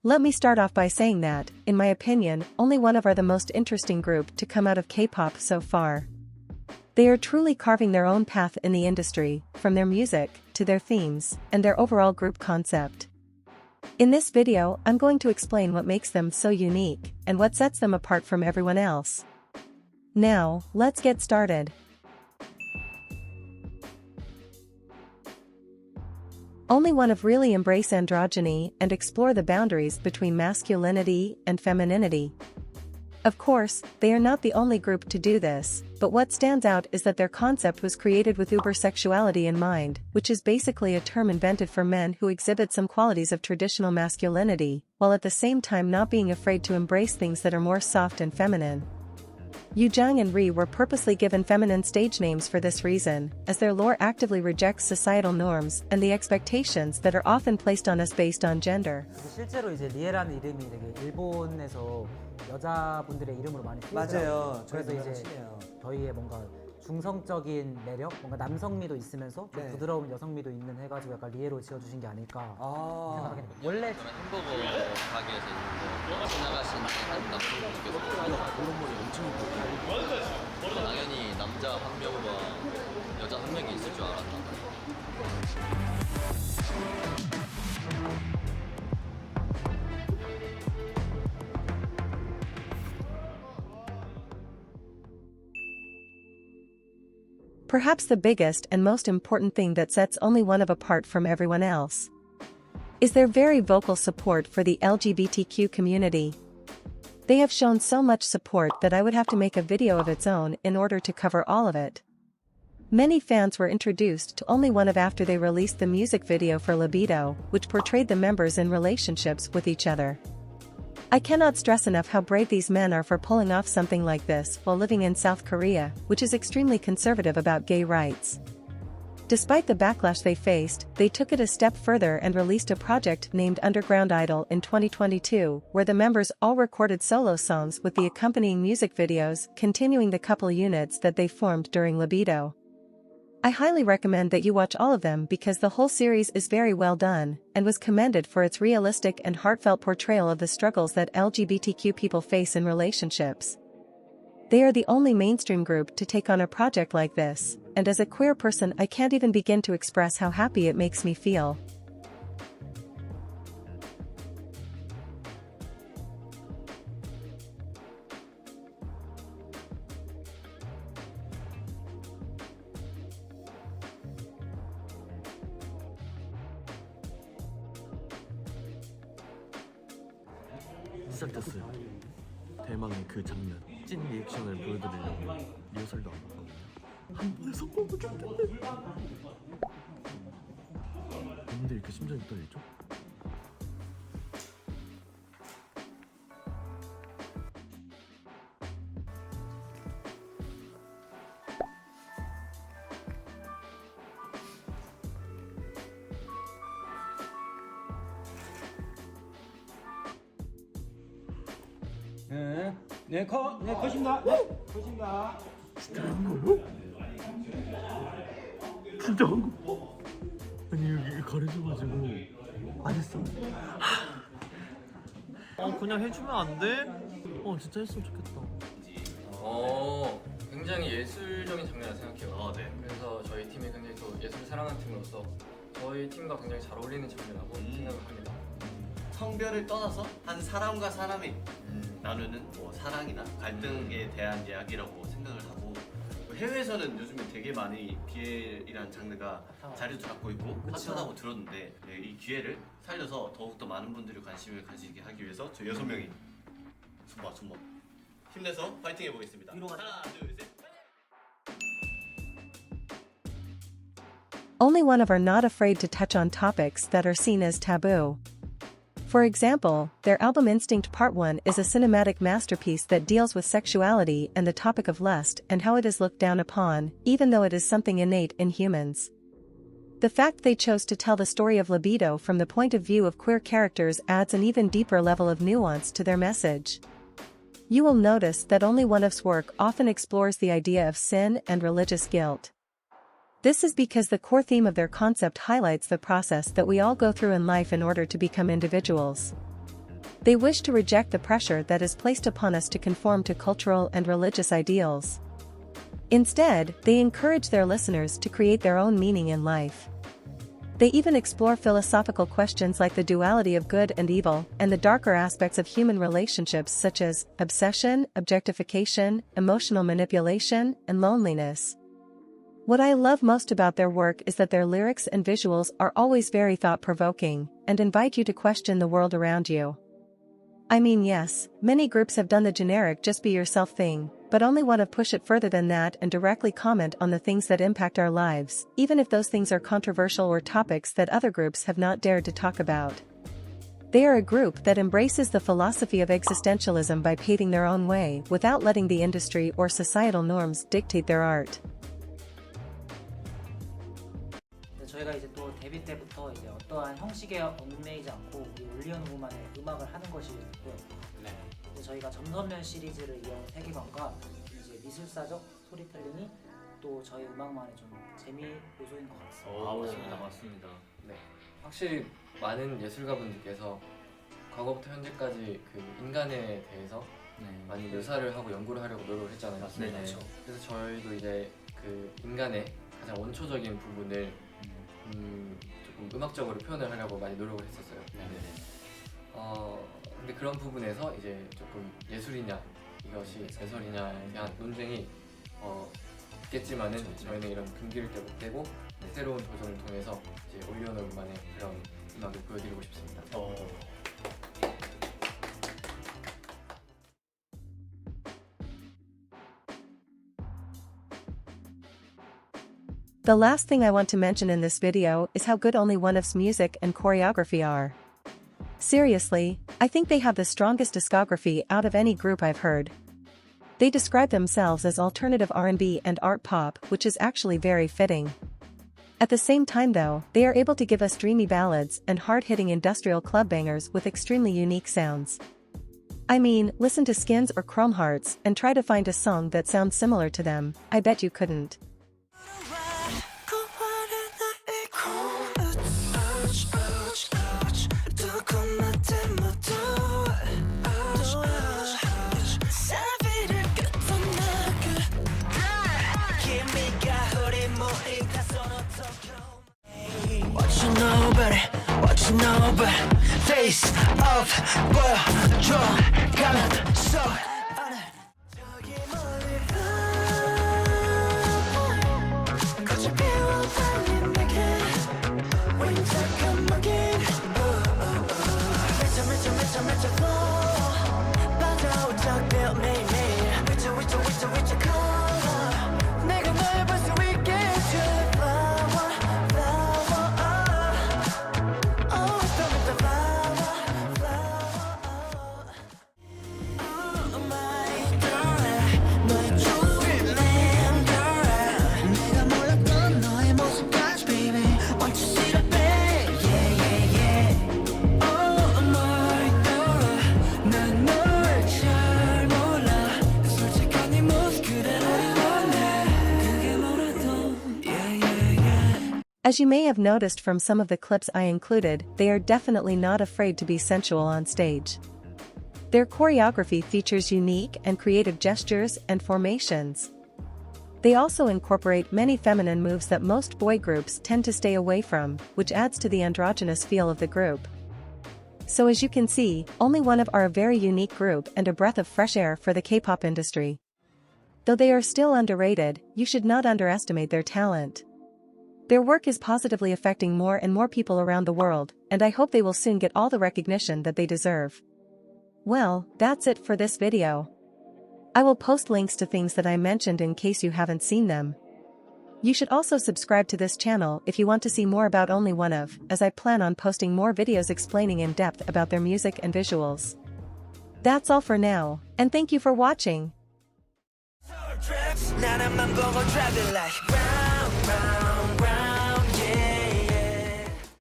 Let me start off by saying that, in my opinion, OnlyOneOf are the most interesting group to come out of K-pop so far. They are truly carving their own path in the industry, from their music, to their themes, and their overall group concept. In this video, I'm going to explain what makes them so unique, and what sets them apart from everyone else. Now, let's get started. OnlyOneOf really embrace androgyny and explore the boundaries between masculinity and femininity. Of course, they are not the only group to do this, but what stands out is that their concept was created with uber-sexuality in mind, which is basically a term invented for men who exhibit some qualities of traditional masculinity, while at the same time not being afraid to embrace things that are more soft and feminine. Yoojung and Ri were purposely given feminine stage names for this reason, as their lore actively rejects societal norms and the expectations that are often placed on us based on gender. 실제로 이제 리에라는 이름이 되게 일본에서 여자분들의 이름으로 많이 쓰이더라고요. 맞아요. 그래서 이제 저희의 뭔가 중성적인 매력, 뭔가 남성미도 있으면서 좀 부드러운 여성미도 있는 해가지고 약간 리에로 지어주신 게 아닐까 생각하게 됩니다. 원래 저는 햄버거 가게에서 있는데 지나가시는 한 남성분께서 그런 머리 엄청 예쁘고 당연히 남자 한 명과 여자 한 명이 있을 줄 알았나 봐요. Perhaps the biggest and most important thing that sets OnlyOneOf apart from everyone else is their very vocal support for the LGBTQ community. They have shown so much support that I would have to make a video of its own in order to cover all of it. Many fans were introduced to OnlyOneOf after they released the music video for Libido, which portrayed the members in relationships with each other. I cannot stress enough how brave these men are for pulling off something like this while living in South Korea, which is extremely conservative about gay rights. Despite the backlash they faced, they took it a step further and released a project named Underground Idol in 2022, where the members all recorded solo songs with the accompanying music videos, continuing the couple units that they formed during Libido. I highly recommend that you watch all of them because the whole series is very well done, and was commended for its realistic and heartfelt portrayal of the struggles that LGBTQ people face in relationships. They are the only mainstream group to take on a project like this, and as a queer person I can't even begin to express how happy it makes me feel. 시작됐어요. 대망의 그 장면 찐 리액션을 보여드리려고 리허설도 안 했거든요. 한 번에 성공하겠는데 근데 이렇게 심장이 떨리죠? 네, 컷입니다. 네, 컷입니다. 진짜 한 거요? 진짜 한 거? 아니 여기 가려져가지고 안 했어. 그냥 해주면 안 돼? 진짜 했으면 좋겠다. 굉장히 예술적인 장면이라 생각해요. 네. 그래서 저희 팀이 굉장히 또 예술을 사랑하는 팀으로서 저희 팀과 굉장히 잘 어울리는 장면이라고 생각을 합니다. 성별을 떠나서 한 사람과 사람이 나누는 뭐 사랑이나 갈등에 대한 이야기라고 생각을 하고 해외에서는 요즘에 되게 많이 BL이라는 장르가 자리를 잡고 있고 핫하다고 들었는데 이 기회를 살려서 더욱더 많은 분들이 관심을 가지게 하기 위해서 저희 6명이 손봐 힘내서 파이팅 해보겠습니다. 하나 둘 셋. OnlyOneOf are not afraid to touch on topics that are seen as taboo. For example, their album Instinct Part 1 is a cinematic masterpiece that deals with sexuality and the topic of lust and how it is looked down upon, even though it is something innate in humans. The fact they chose to tell the story of libido from the point of view of queer characters adds an even deeper level of nuance to their message. You will notice that OnlyOneOf's work often explores the idea of sin and religious guilt. This is because the core theme of their concept highlights the process that we all go through in life in order to become individuals. They wish to reject the pressure that is placed upon us to conform to cultural and religious ideals. Instead, they encourage their listeners to create their own meaning in life. They even explore philosophical questions like the duality of good and evil and the darker aspects of human relationships such as obsession, objectification, emotional manipulation, and loneliness. What I love most about their work is that their lyrics and visuals are always very thought-provoking and invite you to question the world around you. I mean, yes, many groups have done the generic just be yourself thing, but OnlyOneOf push it further than that and directly comment on the things that impact our lives, even if those things are controversial or topics that other groups have not dared to talk about. They are a group that embraces the philosophy of existentialism by paving their own way without letting the industry or societal norms dictate their art. 저희가 이제 또 데뷔 때부터 이제 어떠한 형식에 얽매이지 않고 우리 올리언오브만의 음악을 하는 것이고요. 네. 이제 저희가 점선면 시리즈를 이어온 세계관과 이제 미술사적 스토리텔링이 또 저희 음악만의 좀 재미 요소인 것 같습니다. 맞습니다. 네, 확실히 많은 예술가분들께서 과거부터 현재까지 그 인간에 대해서 많이 묘사를 하고 연구를 하려고 노력을 했잖아요. 맞습니다. 그렇죠. 그래서 저희도 이제 그 인간의 가장 원초적인 부분을 조금 음악적으로 표현을 하려고 많이 노력을 했었어요. 근데 그런 부분에서 이제 조금 예술이냐 이것이 예술이냐에 대한 논쟁이 있겠지만은 저희는 이런 금기를 떼고 새로운 도전을 통해서 이제 올리언오브만의 그런 음악을 보여드리고 싶습니다. The last thing I want to mention in this video is how good OnlyOneOf's music and choreography are. Seriously, I think they have the strongest discography out of any group I've heard. They describe themselves as alternative R&B and art pop, which is actually very fitting. At the same time though, they are able to give us dreamy ballads and hard-hitting industrial club bangers with extremely unique sounds. I mean, listen to Skins or Chrome Hearts and try to find a song that sounds similar to them. I bet you couldn't. What you know about face of 보여줘 가면 서 저기 멀리 꽃이 피워 달린 내게 윈터가 먹인 미쳐 flow 빠져 우쩍대어 매일매일 위쳐 color 내가 널 볼 수 있게 해줄 flower As you may have noticed from some of the clips I included, they are definitely not afraid to be sensual on stage. Their choreography features unique and creative gestures and formations. They also incorporate many feminine moves that most boy groups tend to stay away from, which adds to the androgynous feel of the group. So as you can see, OnlyOneOf are a very unique group and a breath of fresh air for the K-pop industry. Though they are still underrated, you should not underestimate their talent. Their work is positively affecting more and more people around the world, and I hope they will soon get all the recognition that they deserve. Well, that's it for this video. I will post links to things that I mentioned in case you haven't seen them. You should also subscribe to this channel if you want to see more about OnlyOneOf, as I plan on posting more videos explaining in depth about their music and visuals. That's all for now, and thank you for watching.